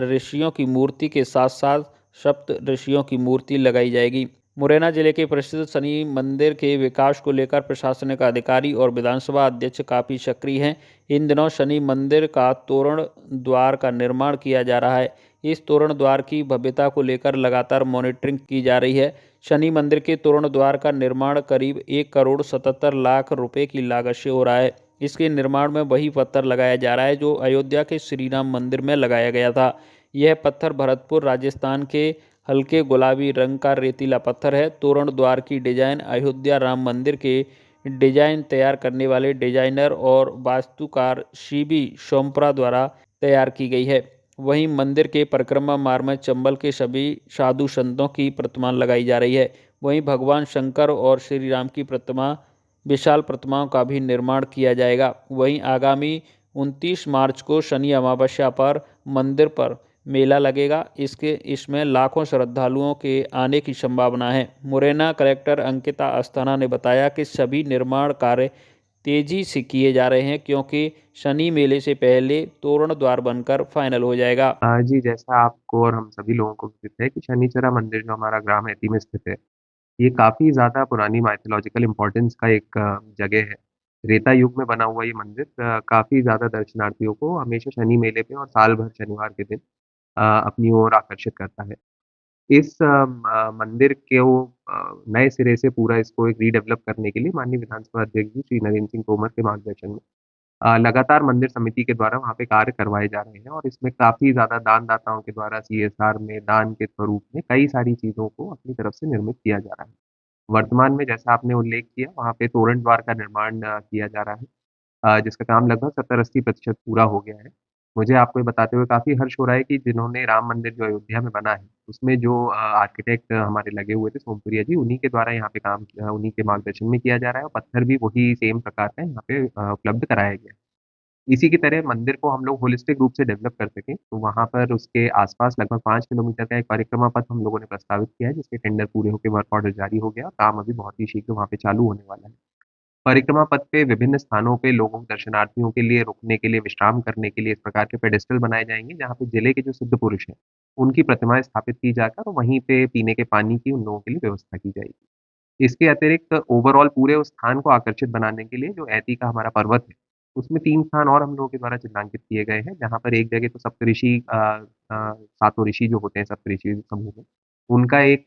ऋषियों की मूर्ति के साथ साथ सप्त ऋषियों की मूर्ति लगाई जाएगी। मुरैना जिले के प्रसिद्ध शनि मंदिर के विकास को लेकर प्रशासनिक अधिकारी और विधानसभा अध्यक्ष काफ़ी सक्रिय हैं। इन दिनों शनि मंदिर का तोरण द्वार का निर्माण किया जा रहा है। इस तोरण द्वार की भव्यता को लेकर लगातार मॉनिटरिंग की जा रही है। शनि मंदिर के तोरण द्वार का निर्माण करीब 1,77,00,000 रुपए की लागत से हो रहा है। इसके निर्माण में वही पत्थर लगाया जा रहा है जो अयोध्या के श्री राम मंदिर में लगाया गया था। यह पत्थर भरतपुर राजस्थान के हल्के गुलाबी रंग का रेतीला पत्थर है। तोरण द्वार की डिजाइन अयोध्या राम मंदिर के डिजाइन तैयार करने वाले डिजाइनर और वास्तुकार सीबी सोमपुरा द्वारा तैयार की गई है। वहीं मंदिर के परिक्रमा मार्ग में चंबल के सभी साधु संतों की प्रतिमा लगाई जा रही है। वहीं भगवान शंकर और श्री राम की विशाल प्रतिमाओं का भी निर्माण किया जाएगा। वहीं आगामी 29 मार्च को शनि अमावस्या पर मंदिर पर मेला लगेगा। इसमें लाखों श्रद्धालुओं के आने की संभावना है। मुरैना कलेक्टर अंकिता अस्थाना ने बताया कि सभी निर्माण कार्य तेजी से किए जा रहे हैं क्योंकि शनि मेले से पहले तोरण द्वार बनकर फाइनल हो जाएगा।
जी, जैसा आपको और हम सभी लोगों को विदित है कि शनिचरा मंदिर जो हमारा ग्राम ऐती में स्थित है, ये काफ़ी ज़्यादा पुरानी माइथोलॉजिकल इम्पोर्टेंस का एक जगह है। त्रेता युग में बना हुआ ये मंदिर काफ़ी ज़्यादा दर्शनार्थियों को हमेशा शनि मेले पे और साल भर शनिवार के दिन अपनी ओर आकर्षित करता है। इस मंदिर को नए सिरे से पूरा इसको एक रीडेवलप करने के लिए माननीय विधानसभा अध्यक्ष जी श्री नरेंद्र सिंह तोमर के मार्गदर्शन में लगातार मंदिर समिति के द्वारा वहाँ पे कार्य करवाए जा रहे हैं और इसमें काफ़ी ज़्यादा दानदाताओं के द्वारा सीएसआर में दान के स्वरूप में कई सारी चीज़ों को अपनी तरफ से निर्मित किया जा रहा है। वर्तमान में जैसा आपने उल्लेख किया वहाँ पे तोरण द्वार का निर्माण किया जा रहा है जिसका काम लगभग 70-80% पूरा हो गया है। मुझे आपको ये बताते हुए काफ़ी हर्ष हो रहा है कि जिन्होंने राम मंदिर जो अयोध्या में बना है, उसमें जो आर्किटेक्ट हमारे लगे हुए थे सोमपुरिया जी, उन्हीं के द्वारा यहाँ पे काम किया, उन्हीं के मार्गदर्शन में किया जा रहा है और पत्थर भी वही सेम प्रकार का यहाँ पे उपलब्ध कराया गया है। इसी की तरह मंदिर को हम लोग होलिस्टिक रूप से डेवलप कर सकें, तो वहाँ पर उसके आस-पास लगभग 5 किलोमीटर का एक परिक्रमा पथ हम लोगों ने प्रस्तावित किया है, जिसके टेंडर पूरे होके वर्क ऑर्डर जारी हो गया। काम अभी बहुत ही शीघ्र वहाँ पे चालू होने वाला है। परिक्रमा पथ पे विभिन्न स्थानों पे लोगों दर्शनार्थियों के लिए रुकने के लिए, विश्राम करने के लिए इस प्रकार के पेडेस्टल बनाए जाएँगे, जहाँ पे जिले के जो सिद्ध पुरुष हैं, उनकी प्रतिमाएँ स्थापित की जाकर वहीं पे पीने के पानी की उन लोगों के लिए व्यवस्था की जाएगी। इसके अतिरिक्त ओवरऑल पूरे उस स्थान को आकर्षित बनाने के लिए जो ऐती का हमारा पर्वत है, उसमें 3 स्थान और हम लोगों के द्वारा चिन्हांकित किए गए हैं, जहाँ पर एक जगह तो सप्तऋषि सातों ऋषि जो होते हैं सप्तऋषि समूह में, उनका एक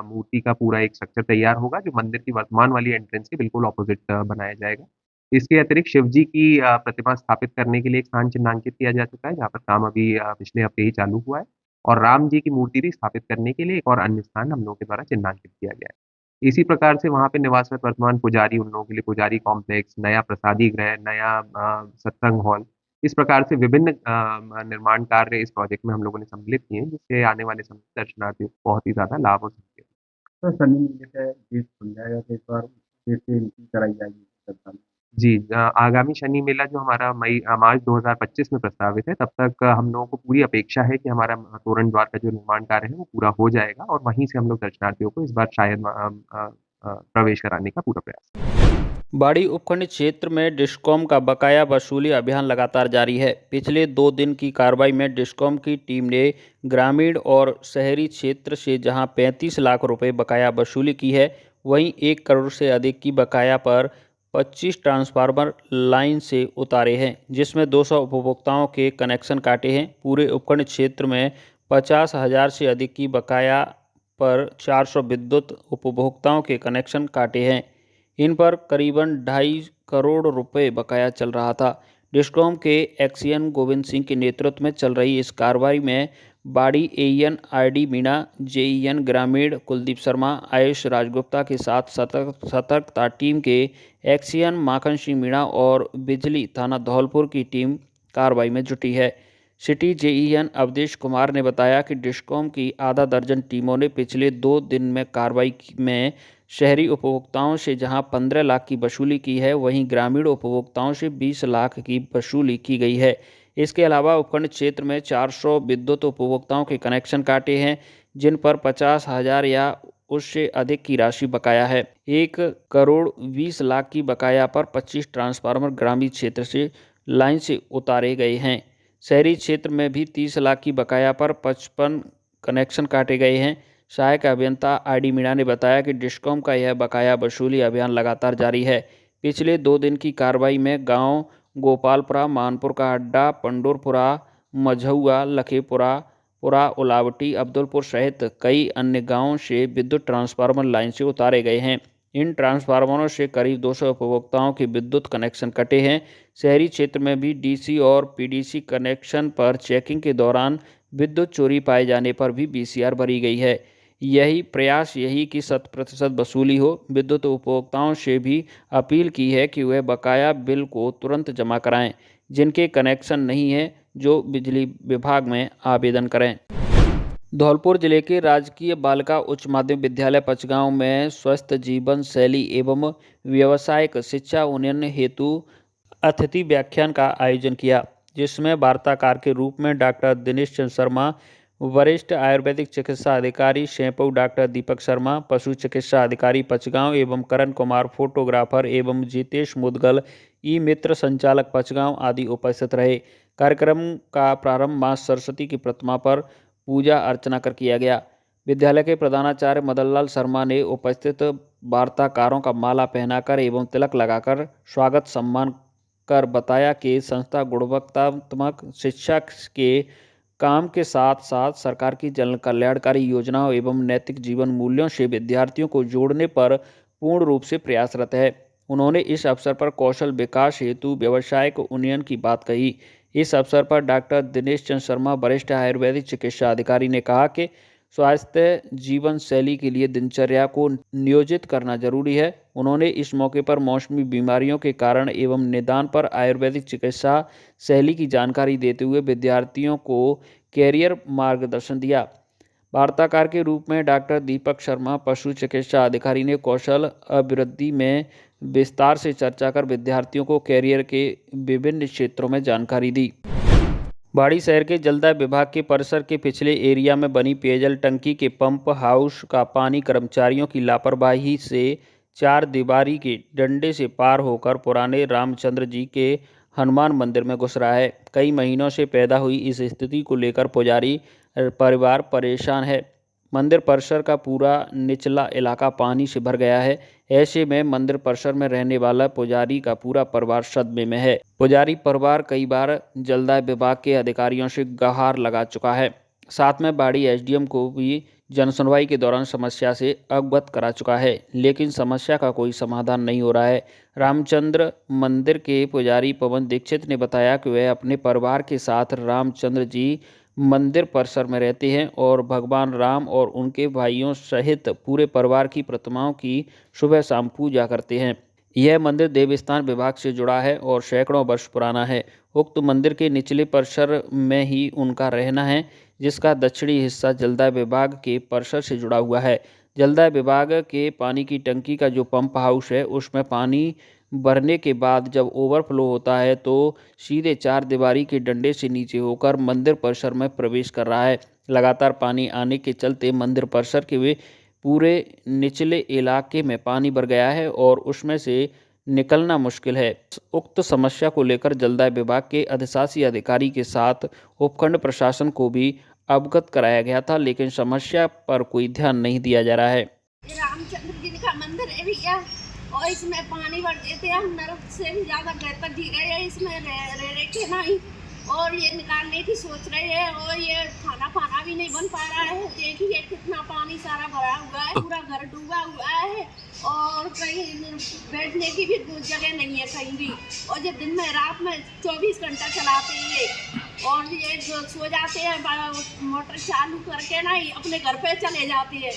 मूर्ति का पूरा एक स्ट्रक्चर तैयार होगा, जो मंदिर की वर्तमान वाली एंट्रेंस के बिल्कुल ऑपोज़िट बनाया जाएगा। इसके अतिरिक्त शिव जी की प्रतिमा स्थापित करने के लिए एक स्थान चिन्हांकित किया जा चुका है, जहाँ पर काम अभी पिछले हफ्ते ही चालू हुआ है और राम जी की मूर्ति भी स्थापित करने के लिए एक और अन्य स्थान हम लोगों के द्वारा चिन्हांकित किया गया है। इसी प्रकार से वहाँ पे निवासरत वर्तमान पुजारी, उन लोगों के लिए पुजारी कॉम्प्लेक्स, नया प्रसादी गृह, नया सत्संग हॉल, इस प्रकार से विभिन्न निर्माण कार्य इस प्रोजेक्ट में हम लोगों ने सम्मिलित किए हैं, जिससे आने वाले समय में दर्शनार्थियों को बहुत ही ज़्यादा लाभ हो सके।
तो शनि मेले का डेट खुल जाएगा तो इस बार डेट से एंट्री कराई जाएगी श्रद्धालु।
जी, आगामी शनि मेला जो हमारा मार्च 2025 में प्रस्तावित है, तब तक हम लोगों को पूरी अपेक्षा है कि हमारा तोरण द्वार का जो निर्माण कार्य है, वो पूरा हो जाएगा और वहीं से हम लोग दर्शनार्थियों को इस बार शायद प्रवेश कराने का पूरा प्रयास।
बाड़ी उपखंड क्षेत्र में डिस्कॉम का बकाया वसूली अभियान लगातार जारी है। पिछले 2 दिन की कार्रवाई में डिस्कॉम की टीम ने ग्रामीण और शहरी क्षेत्र से जहां 35 लाख रुपए बकाया वसूली की है, वहीं 1 करोड़ से अधिक की बकाया पर 25 ट्रांसफार्मर लाइन से उतारे हैं, जिसमें 200 उपभोक्ताओं के कनेक्शन काटे हैं। पूरे उपखंड क्षेत्र में 50,000 से अधिक की बकाया पर 400 विद्युत उपभोक्ताओं के कनेक्शन काटे हैं। इन पर करीबन 2.5 करोड़ रुपए बकाया चल रहा था। डिस्कॉम के एक्सीएन गोविंद सिंह के नेतृत्व में चल रही इस कार्रवाई में बाड़ी एईएन आरडी मीणा, जेईएन ग्रामीण कुलदीप शर्मा, आयुष राजगुप्ता के साथ सतर्कता टीम के एक्सीएन माखन सिंह मीणा और बिजली थाना धौलपुर की टीम कार्रवाई में जुटी है। सिटी जेईएन अवधेश कुमार ने बताया कि डिस्कॉम की आधा दर्जन टीमों ने पिछले 2 दिन में कार्रवाई में शहरी उपभोक्ताओं से जहां 15 लाख की वसूली की है, वहीं ग्रामीण उपभोक्ताओं से 20 लाख की वसूली की गई है। इसके अलावा उपखंड क्षेत्र में 400 विद्युत उपभोक्ताओं के कनेक्शन काटे हैं, जिन पर 50,000 या उससे अधिक की राशि बकाया है। 1 करोड़ 20 लाख की बकाया पर 25 ट्रांसफार्मर ग्रामीण क्षेत्र से लाइन से उतारे गए हैं। शहरी क्षेत्र में भी 30 लाख की बकाया पर 55 कनेक्शन काटे गए हैं। सहायक अभियंता आरडी मीणा ने बताया कि डिस्कॉम का यह बकाया वसूली अभियान लगातार जारी है। पिछले 2 दिन की कार्रवाई में गांव गोपालपुरा, मानपुर का अड्डा, पंडोरपुरा, मझौआ, लखेपुरा, उलावटी, अब्दुलपुर सहित कई अन्य गांवों से विद्युत ट्रांसफार्मर लाइन से उतारे गए हैं। इन ट्रांसफार्मरों से करीब 200 उपभोक्ताओं के विद्युत कनेक्शन कटे हैं। शहरी क्षेत्र में भी डीसी और पीडीसी कनेक्शन पर चेकिंग के दौरान विद्युत चोरी पाए जाने पर भी बीसीआर भरी गई है। प्रयास यही कि 100% वसूली हो। विद्युत उपभोक्ताओं से भी अपील की है कि वह बकाया बिल को तुरंत जमा कराएं। जिनके कनेक्शन नहीं है, जो बिजली विभाग में आवेदन करें। धौलपुर जिले के राजकीय बालिका उच्च माध्यमिक विद्यालय पचगांव में स्वस्थ जीवन शैली एवं व्यावसायिक शिक्षा उन्नयन हेतु अतिथि व्याख्यान का आयोजन किया, जिसमें वार्ताकार के रूप में डॉक्टर दिनेश चंद्र शर्मा, वरिष्ठ आयुर्वेदिक चिकित्सा अधिकारी शेंपू डॉक्टर दीपक शर्मा, पशु चिकित्सा अधिकारी पचगांव एवं करण कुमार फोटोग्राफर एवं जितेश मुदगल ई मित्र संचालक पचगांव आदि उपस्थित रहे। कार्यक्रम का प्रारंभ मां सरस्वती की प्रतिमा पर पूजा अर्चना कर किया गया। विद्यालय के प्रधानाचार्य मदनलाल शर्मा ने उपस्थित वार्ताकारों का माला पहनाकर एवं तिलक लगाकर स्वागत सम्मान कर बताया कि संस्था गुणवत्तात्मक शिक्षा के काम के साथ साथ सरकार की जन कल्याणकारी योजनाओं एवं नैतिक जीवन मूल्यों से विद्यार्थियों को जोड़ने पर पूर्ण रूप से प्रयासरत है। उन्होंने इस अवसर पर कौशल विकास हेतु व्यावसायिक उन्नयन की बात कही। इस अवसर पर डॉक्टर दिनेश चंद्र शर्मा, वरिष्ठ आयुर्वेदिक चिकित्सा अधिकारी ने कहा कि स्वास्थ्य जीवन शैली के लिए दिनचर्या को नियोजित करना जरूरी है। उन्होंने इस मौके पर मौसमी बीमारियों के कारण एवं निदान पर आयुर्वेदिक चिकित्सा शैली की जानकारी देते हुए विद्यार्थियों को कैरियर मार्गदर्शन दिया। वार्ताकार के रूप में डॉक्टर दीपक शर्मा, पशु चिकित्सा अधिकारी ने कौशल अभिवृद्धि में विस्तार से चर्चा कर विद्यार्थियों को कैरियर के विभिन्न क्षेत्रों में जानकारी दी। बाड़ी शहर के जलदाय विभाग के परिसर के पिछले एरिया में बनी पेयजल टंकी के पंप हाउस का पानी कर्मचारियों की लापरवाही से 4 दीवारी के डंडे से पार होकर पुराने रामचंद्र जी के हनुमान मंदिर में घुस रहा है। कई महीनों से पैदा हुई इस स्थिति को लेकर पुजारी परिवार परेशान है। मंदिर परिसर का पूरा निचला इलाका पानी से भर गया है। ऐसे में मंदिर परिसर में रहने वाला पुजारी का पूरा परिवार सदमे में है। पुजारी परिवार कई बार जलदाय विभाग के अधिकारियों से गुहार लगा चुका है। साथ में बाड़ी एसडीएम को भी जनसुनवाई के दौरान समस्या से अवगत करा चुका है, लेकिन समस्या का कोई समाधान नहीं हो रहा है। रामचंद्र मंदिर के पुजारी पवन दीक्षित ने बताया कि वह अपने परिवार के साथ रामचंद्र जी मंदिर परिसर में रहते हैं और भगवान राम और उनके भाइयों सहित पूरे परिवार की प्रतिमाओं की सुबह शाम पूजा करते हैं। यह मंदिर देवस्थान विभाग से जुड़ा है और सैकड़ों वर्ष पुराना है। उक्त मंदिर के निचले परिसर में ही उनका रहना है, जिसका दक्षिणी हिस्सा जलदाय विभाग के परिसर से जुड़ा हुआ है। जलदाय विभाग के पानी की टंकी का जो पंप हाउस है, उसमें पानी भरने के बाद जब ओवरफ्लो होता है तो सीधे 4 दीवारी के डंडे से नीचे होकर मंदिर परिसर में प्रवेश कर रहा है। लगातार पानी आने के चलते मंदिर परिसर के पूरे निचले इलाके में पानी भर गया है और उसमें से निकलना मुश्किल है। उक्त समस्या को लेकर जलदाय विभाग के अधिशासी अधिकारी के साथ उपखंड प्रशासन को भी अवगत कराया गया था, लेकिन समस्या पर कोई ध्यान नहीं दिया जा रहा है।
रामचंद्र जी का मंदिर है भैया, और इसमें पानी भर देते हैं, नल से भी ज़्यादा बेहतर दी गई है, इसमें रह के नहीं, और ये निकालने की सोच रहे हैं, और ये खाना पाना भी नहीं बन पा रहा है। देखिए कितना पानी सारा भरा हुआ है, पूरा घर डूबा हुआ है, और कहीं बैठने की भी जगह नहीं है कहीं भी, और ये दिन में रात में 24 घंटा चलाते हैं ये, और ये जो सो जाते हैं मोटर चालू करके नहीं अपने घर पे चले जाते हैं,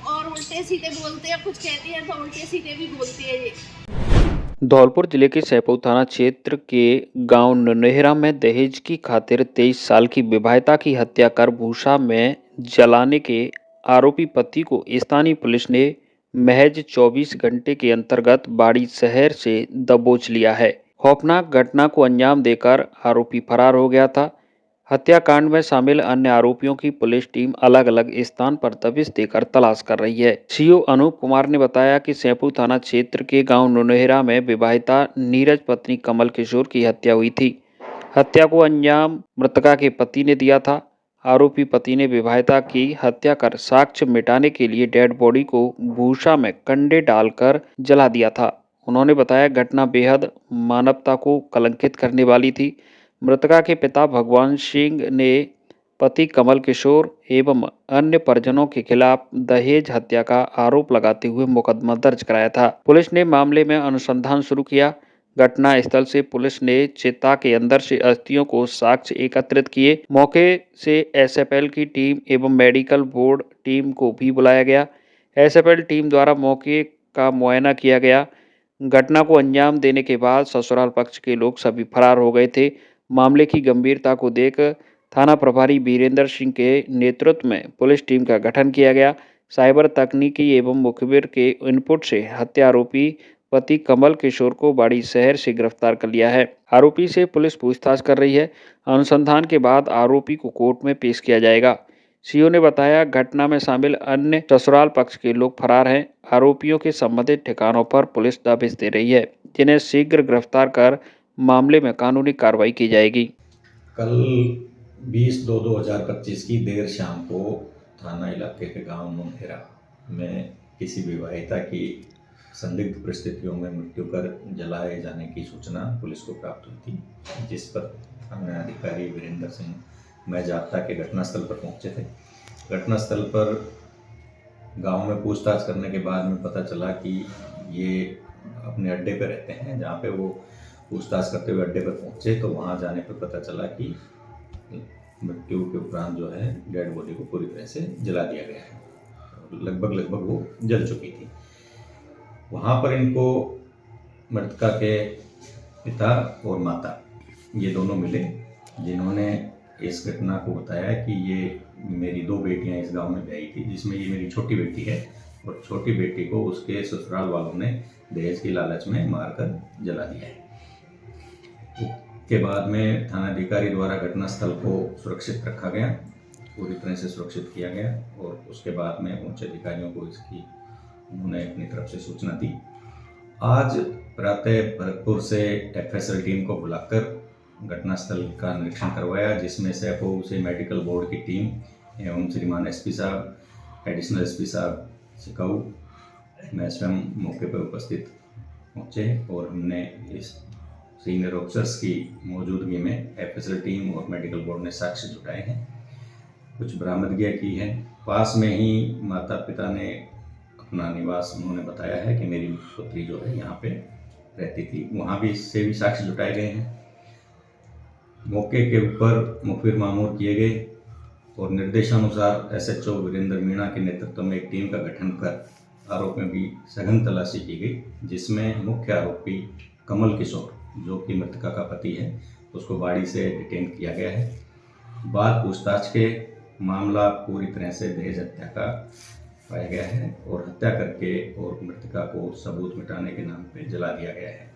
और उल्टे सीधे बोलते हैं, कुछ कहते हैं तो उल्टे सीधे भी बोलते हैं ये।
धौलपुर जिले के सहपऊ थाना क्षेत्र के गांव ननेहरा में दहेज की खातिर 23 साल की विवाहिता की हत्या कर भूसा में जलाने के आरोपी पति को स्थानीय पुलिस ने महज 24 घंटे के अंतर्गत बाड़ी शहर से दबोच लिया है। खौफनाक घटना को अंजाम देकर आरोपी फरार हो गया था। हत्याकांड में शामिल अन्य आरोपियों की पुलिस टीम अलग अलग स्थान पर दबिश देकर तलाश कर रही है। सीओ अनूप कुमार ने बताया कि सहपऊ थाना क्षेत्र के गांव ननेहरा में विवाहिता नीरज पत्नी कमल किशोर की हत्या हुई थी। हत्या को अंजाम मृतका के पति ने दिया था। आरोपी पति ने विवाहिता की हत्या कर साक्ष्य मिटाने के लिए डेड बॉडी को भूसा में कंडे डालकर जला दिया था। उन्होंने बताया घटना बेहद मानवता को कलंकित करने वाली थी। मृतका के पिता भगवान सिंह ने पति कमल किशोर एवं अन्य परिजनों के खिलाफ दहेज हत्या का आरोप लगाते हुए मुकदमा दर्ज कराया था। पुलिस ने मामले में अनुसंधान शुरू किया। घटना स्थल से पुलिस ने चिता के अंदर से अस्थियों को साक्ष्य एकत्रित किए। मौके से एसएफएल की टीम एवं मेडिकल बोर्ड टीम को भी बुलाया गया। एसएफएल टीम द्वारा मौके का मुआयना किया गया। घटना को अंजाम देने के बाद ससुराल पक्ष के लोग सभी फरार हो गए थे। मामले की गंभीरता को देख थाना प्रभारी वीरेंद्र सिंह के नेतृत्व में पुलिस टीम का गठन किया गया। साइबर तकनीकी एवं मुखबिर के इनपुट से हत्या आरोपी पति कमल किशोर को बाड़ी शहर से गिरफ्तार कर लिया है। आरोपी से पुलिस पूछताछ कर रही है। अनुसंधान के बाद आरोपी को कोर्ट में पेश किया जाएगा। सीओ ने बताया घटना में शामिल अन्य ससुराल पक्ष के लोग फरार हैं। आरोपियों के संबंधित ठिकानों पर पुलिस दबिश दे रही है, जिन्हें शीघ्र गिरफ्तार कर मामले में कानूनी कार्रवाई की जाएगी।
कल 20/2/2025 की देर शाम को थाना इलाके के गांव ननेहरा में किसी विवाहिता की संदिग्ध परिस्थितियों में मृत्यु कर जलाए जाने की सूचना पुलिस को प्राप्त हुई थी, जिस पर थाना अधिकारी वीरेंद्र सिंह मेजाप्ता के घटनास्थल पर पहुंचे थे। घटनास्थल पर गांव में पूछताछ करने के बाद में पता चला कि ये अपने अड्डे पर रहते हैं। जहां पे वो पूछताछ करते हुए अड्डे पर पहुंचे तो वहां जाने पर पता चला कि मृत्यु के उपरांत जो है डेड बॉडी को पूरी तरह से जला दिया गया है। लगभग वो जल चुकी थी। वहाँ पर इनको मृतका के पिता और माता ये दोनों मिले, जिन्होंने इस घटना को बताया कि ये मेरी 2 बेटियां इस गांव में ब्याही थी, जिसमें ये मेरी छोटी बेटी है, और छोटी बेटी को उसके ससुराल वालों ने दहेज की लालच में मारकर जला दिया है। के बाद में थानाधिकारी द्वारा घटनास्थल को सुरक्षित रखा गया, पूरी तरह से सुरक्षित किया गया, और उसके बाद में उच्च अधिकारियों को इसकी उन्होंने अपनी तरफ से सूचना दी। आज प्रातः भरतपुर से एफएसएल टीम को बुलाकर घटनास्थल का निरीक्षण करवाया, जिसमें सहपऊ से मेडिकल बोर्ड की टीम एवं श्रीमान एसपी साहब, एडिशनल एसपी साहब सिकाऊ, मैं स्वयं मौके पर उपस्थित पहुँचे, और हमने इस सीनियर ऑफिसर्स की मौजूदगी में एफएसएल टीम और मेडिकल बोर्ड ने साक्ष्य जुटाए हैं, कुछ बरामदगियाँ की हैं। पास में ही माता पिता ने अपना निवास उन्होंने बताया है कि मेरी पुत्री जो है यहाँ पे रहती थी, वहाँ भी इससे भी साक्ष्य जुटाए गए हैं। मौके के ऊपर मुखबिर मामूर किए गए और निर्देशानुसार एसएचओ वीरेंद्र मीणा के नेतृत्व में एक टीम का गठन कर आरोपियों की सघन तलाशी की गई, जिसमें मुख्य आरोपी कमल किशोर जो कि मृतका का पति है, उसको बाड़ी से डिटेन किया गया है। बाद पूछताछ के मामला पूरी तरह से दहेज हत्या का पाया गया है और हत्या करके और मृतका को सबूत मिटाने के नाम पे जला दिया गया है।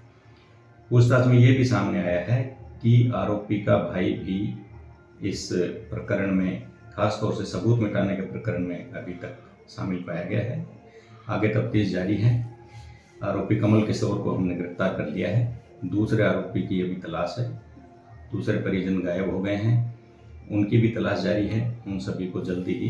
पूछताछ में ये भी सामने आया है कि आरोपी का भाई भी इस प्रकरण में, खासतौर से सबूत मिटाने के प्रकरण में अभी तक शामिल पाया गया है। आगे तफ्तीश जारी है। आरोपी कमल किशोर को हमने गिरफ्तार कर लिया है। दूसरे आरोपी की अभी तलाश है। दूसरे परिजन गायब हो गए हैं, उनकी भी तलाश जारी है। उन सभी को जल्दी ही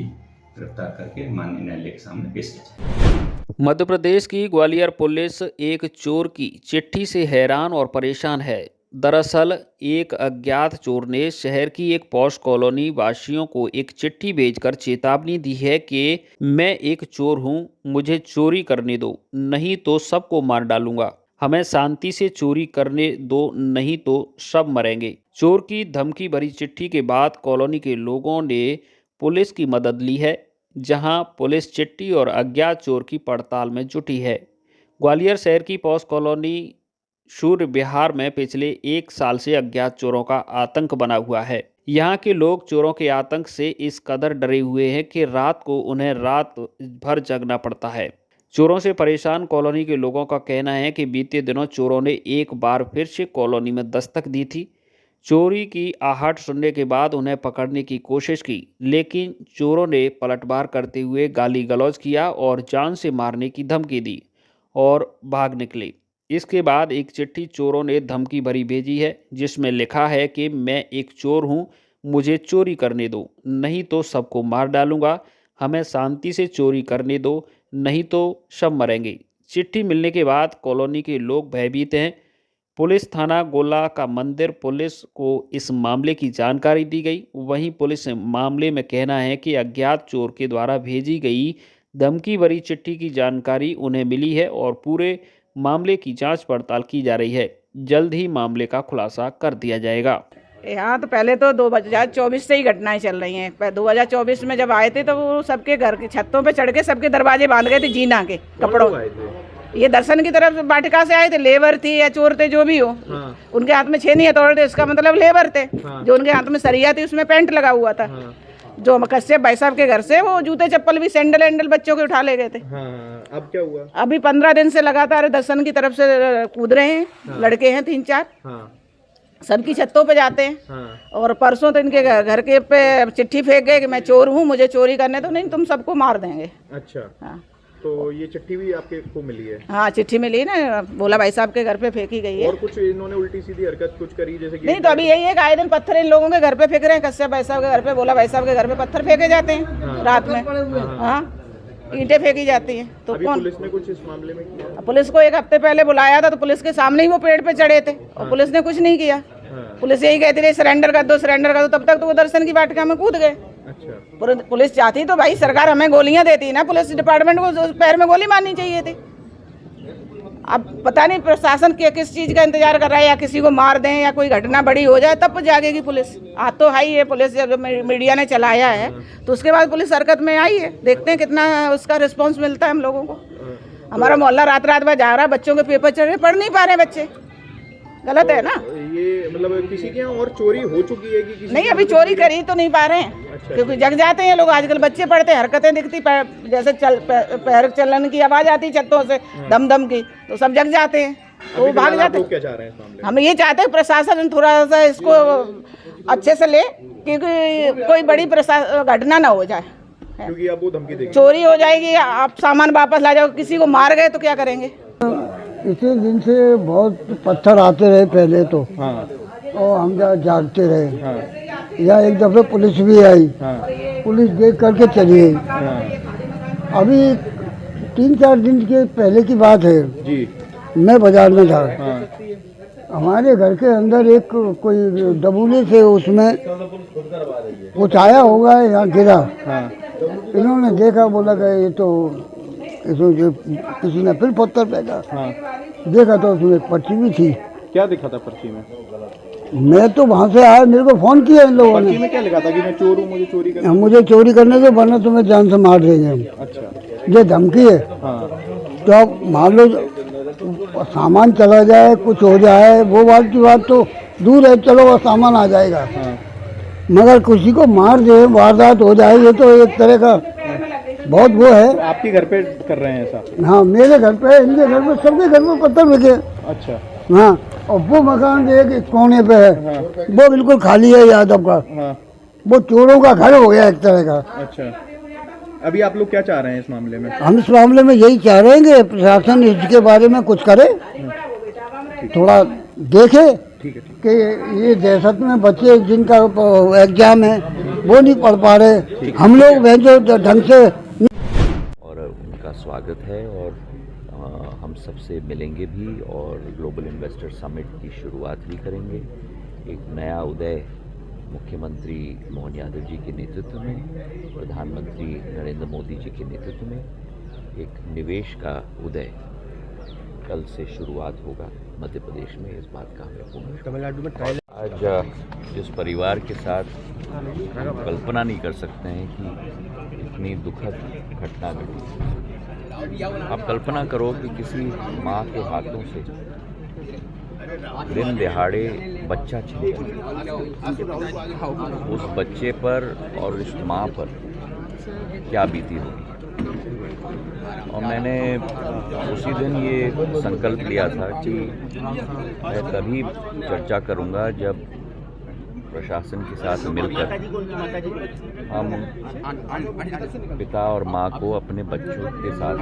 गिरफ्तार करके माननीय न्यायालय के सामने पेश किया जाए।
मध्य प्रदेश की ग्वालियर पुलिस एक चोर की चिट्ठी से हैरान और परेशान है। दरअसल एक अज्ञात चोर ने शहर की एक पॉश कॉलोनी वासियों को एक चिट्ठी भेजकर चेतावनी दी है कि मैं एक चोर हूं, मुझे चोरी करने दो, नहीं तो सबको मार डालूंगा। हमें शांति से चोरी करने दो, नहीं तो सब मरेंगे। चोर की धमकी भरी चिट्ठी के बाद कॉलोनी के लोगों ने पुलिस की मदद ली है, जहां पुलिस चिट्ठी और अज्ञात चोर की पड़ताल में जुटी है। ग्वालियर शहर की पॉश कॉलोनी सूर्य विहार में पिछले 1 साल से अज्ञात चोरों का आतंक बना हुआ है। यहाँ के लोग चोरों के आतंक से इस कदर डरे हुए हैं कि रात को उन्हें रात भर जगना पड़ता है। चोरों से परेशान कॉलोनी के लोगों का कहना है कि बीते दिनों चोरों ने एक बार फिर से कॉलोनी में दस्तक दी थी। चोरी की आहट सुनने के बाद उन्हें पकड़ने की कोशिश की, लेकिन चोरों ने पलटवार करते हुए गाली गलौज किया और जान से मारने की धमकी दी और भाग निकले। इसके बाद एक चिट्ठी चोरों ने धमकी भरी भेजी है, जिसमें लिखा है कि मैं एक चोर हूं, मुझे चोरी करने दो, नहीं तो सबको मार डालूंगा। हमें शांति से चोरी करने दो, नहीं तो सब मरेंगे। चिट्ठी मिलने के बाद कॉलोनी के लोग भयभीत हैं। पुलिस थाना गोला का मंदिर पुलिस को इस मामले की जानकारी दी गई। वहीं पुलिस मामले में कहना है कि अज्ञात चोर के द्वारा भेजी गई धमकी भरी चिट्ठी की जानकारी उन्हें मिली है और पूरे मामले की जांच पड़ताल की जा रही है। जल्द ही मामले का खुलासा कर दिया जाएगा।
यहाँ तो पहले तो 2024 से ही घटनाएं चल रही हैं। 2024 में जब आए थे तो वो सबके घर की छतों पे चढ़ के सबके दरवाजे बांध गए थे जीना के कपड़ों। ये दर्शन की तरफ वाटिका से आए थे, लेबर थी या चोर थे जो भी हो। उनके हाथ में छेनी हथौड़े थे, इसका मतलब लेबर थे। जो उनके हाथ में सरिया थी उसमें पेंट लगा हुआ था। जो कश्यप भाई साहब के घर से वो जूते चप्पल भी सैंडल एंडल बच्चों के उठा ले गए थे।
अब क्या हुआ?
अभी 15 दिन से लगातार दर्शन की तरफ से कूद रहे हैं। लड़के हैं 3-4, सबकी छतों पे जाते हैं। और परसों तो इनके घर के पे चिट्ठी फेंक गए कि मैं चोर हूँ, मुझे चोरी करने तो नहीं, तुम सबको मार देंगे।
अच्छा, तो ये चिट्ठी भी आपके को मिली है? हाँ,
चिट्ठी मिली ना, भोला भाई साहब के घर पे फेंकी गई है।
और कुछ इन्होंने उल्टी सीधी हरकत कुछ करी जैसे कि?
नहीं, तो अभी यही है कि आए दिन पत्थर इन लोगों के घर पे फेंक रहे हैं। कश्यप भाई साहब के घर पे, भोला भाई साहब के घर पे पत्थर फेंके जाते हैं रात में। हाँ, ईंटें फेंकी जाती हैं। तो
अभी
कौन?
पुलिस ने कुछ इस मामले में किया?
पुलिस को 1 हफ्ते पहले बुलाया था, तो पुलिस के सामने ही वो पेड़ पे चढ़े थे और पुलिस ने कुछ नहीं किया। पुलिस यही कहती रही सरेंडर कर दो, सरेंडर कर दो, तब तक तो वो दर्शन की वाटिका में कूद गए।
अच्छा,
पुलिस चाहती तो भाई सरकार हमें गोलियां देती ना, पुलिस डिपार्टमेंट को पैर में गोली मारनी चाहिए थी। अब पता नहीं प्रशासन के किस चीज़ का इंतजार कर रहा है, या किसी को मार दें या कोई घटना बड़ी हो जाए तब जागेगी पुलिस। आज तो हाई है पुलिस, जब मीडिया ने चलाया है तो उसके बाद पुलिस हरकत में आई है। देखते हैं कितना उसका रिस्पॉन्स मिलता है हम लोगों को। हमारा मोहल्ला रात रात भर जा रहा है, बच्चों के पेपर चल रहे, पढ़ नहीं पा रहे बच्चे। गलत है ना
ये, मतलब किसी के यहाँ और चोरी हो चुकी है कि किसी?
नहीं, अभी चोरी करी तो नहीं पा रहे हैं।
अच्छा,
क्योंकि जग जाते हैं लोग आजकल, बच्चे पढ़ते हैं, हरकतें दिखती, जैसे पैर चलन की आवाज आती छतों से, दम दम की, तो सब जग जाते हैं, तो भाग जाते हैं।
क्या चाह रहे हैं इस मामले में?
हम ये चाहते हैं प्रशासन थोड़ा सा इसको अच्छे से ले, क्योंकि कोई बड़ी घटना ना हो जाए।
क्योंकि अब वो धमकी देंगे,
चोरी हो जाएगी, आप सामान वापस ला जाओ, किसी को मार गए तो क्या करेंगे?
इसी दिन से बहुत पत्थर आते रहे पहले तो। और हम जागते रहे। या एक दफे पुलिस भी आई। पुलिस देख करके चली गई। अभी 3-4 दिन के पहले की बात है जी। मैं बाजार में था। हमारे घर के अंदर एक कोई डबूले से उसमें कुछ आया होगा, यहाँ गिरा। इन्होंने देखा, बोला कि ये तो किसी ने फिर पत्थर फेंका। देखा तो उसमें एक पर्ची भी थी।
क्या दिखा था पर्ची में?
मैं तो वहाँ से आया, मेरे को फोन किया इन लोगों ने।
पर्ची में क्या लिखा था कि मैं चोर हूँ, मुझे चोरी करने?
मुझे चोरी करने से, वरना तुम्हें जान से मार देंगे हम।
अच्छा,
ये धमकी है। तो अब मान लो सामान चला जाए, कुछ हो जाए, वो बात की बात तो दूर है, चलो वो सामान आ जाएगा। मगर किसी को मार दे, वारदात हो जाए, ये तो एक तरह का बहुत वो है।
आपके घर पे कर रहे हैं ऐसा?
हाँ, मेरे घर पे, इनके घर पे, सबके घर पे पत्थर फेंके।
अच्छा,
हाँ, और वो मकान एक कोने पे है। वो बिल्कुल खाली है यादव का। वो चोरों का घर हो गया एक तरह का।
अच्छा, अभी आप लोग क्या चाह रहे हैं इस मामले में?
हम इस मामले में यही चाह रहे हैं कि प्रशासन इसके बारे में कुछ करे, थोड़ा देखे कि ये दहशत में बच्चे जिनका एग्जाम है वो नहीं पढ़ पा रहे, हम लोग जो ढंग से।
और उनका स्वागत है और हम सबसे मिलेंगे भी और ग्लोबल इन्वेस्टर समिट की शुरुआत भी करेंगे। एक नया उदय मुख्यमंत्री मोहन यादव जी के नेतृत्व में, प्रधानमंत्री नरेंद्र मोदी जी के नेतृत्व में एक निवेश का उदय कल से शुरुआत होगा मध्य प्रदेश में। इस बात का हमें पूर्ण
तमिलनाडु में
आज जिस परिवार के साथ कल्पना नहीं कर सकते हैं कि इतनी दुखद घटना घटी। आप कल्पना करो कि किसी माँ के हाथों से दिन दिहाड़े बच्चा छिन जाए, उस बच्चे पर और उस माँ पर क्या बीती होगी। और मैंने उसी दिन ये संकल्प लिया था कि मैं तभी चर्चा करूंगा जब प्रशासन के साथ मिलकर हम पिता और माँ को अपने बच्चों के साथ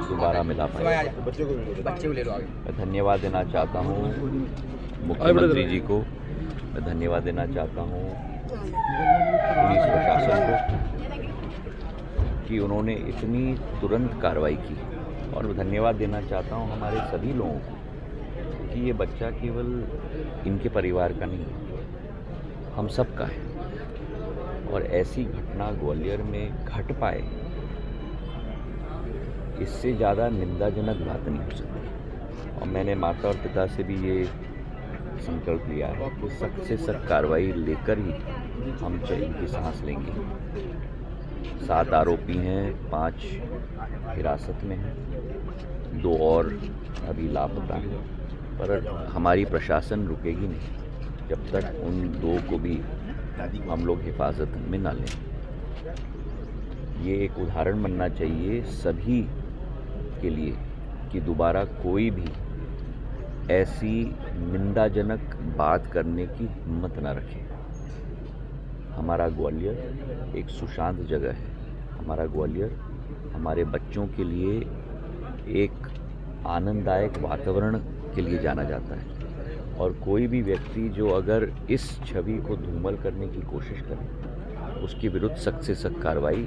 दोबारा मिला पाए। मैं धन्यवाद देना चाहता हूँ मुख्यमंत्री जी को, मैं धन्यवाद देना चाहता हूँ पुलिस प्रशासन को कि उन्होंने इतनी तुरंत कार्रवाई की, और धन्यवाद देना चाहता हूँ हमारे सभी लोगों को कि ये बच्चा केवल इनके परिवार का नहीं, हम सब का है। और ऐसी घटना ग्वालियर में घट पाए, इससे ज़्यादा निंदाजनक बात नहीं हो सकती। और मैंने माता और पिता से भी ये संकल्प लिया है कि सख्त से सख्त कार्रवाई लेकर ही हम चैन की सांस लेंगे। 7 आरोपी हैं, 5 हिरासत में हैं, 2 और अभी लापता हैं, पर हमारी प्रशासन रुकेगी नहीं जब तक उन 2 को भी हम लोग हिफाजत में ना लें। ये एक उदाहरण बनना चाहिए सभी के लिए कि दोबारा कोई भी ऐसी निंदाजनक बात करने की हिम्मत ना रखे। हमारा ग्वालियर एक सुशांत जगह है। हमारा ग्वालियर हमारे बच्चों के लिए एक आनंददायक वातावरण के लिए जाना जाता है, और कोई भी व्यक्ति जो अगर इस छवि को धूमल करने की कोशिश करे, उसके विरुद्ध सख्त से सख्त कार्रवाई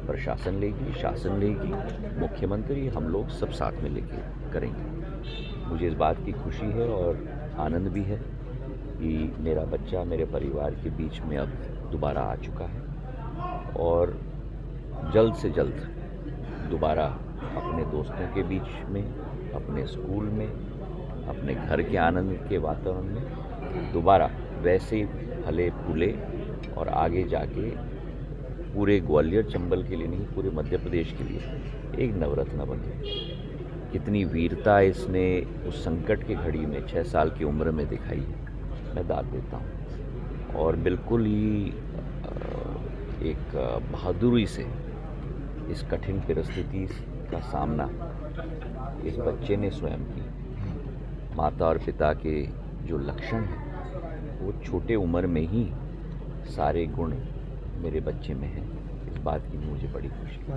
प्रशासन लेगी, शासन लेगी, मुख्यमंत्री, हम लोग सब साथ में लेके करेंगे। मुझे इस बात की खुशी है और आनंद भी है कि मेरा बच्चा मेरे परिवार के बीच में अब दोबारा आ चुका है, और जल्द से जल्द दोबारा अपने दोस्तों के बीच में, अपने स्कूल में, अपने घर के आनंद के वातावरण में दोबारा वैसे ही फले फूले और आगे जाके पूरे ग्वालियर चंबल के लिए नहीं, पूरे मध्य प्रदेश के लिए एक नवरत्न बने। कितनी वीरता इसने उस संकट की घड़ी में 6 साल की उम्र में दिखाई है, मैं दाद देता हूँ। और बिल्कुल ही एक बहादुरी से इस कठिन परिस्थिति का सामना इस बच्चे ने स्वयं की। माता और पिता के जो लक्षण हैं वो छोटे उम्र में ही सारे गुण मेरे बच्चे में हैं। इस बात की मुझे बड़ी खुशी है।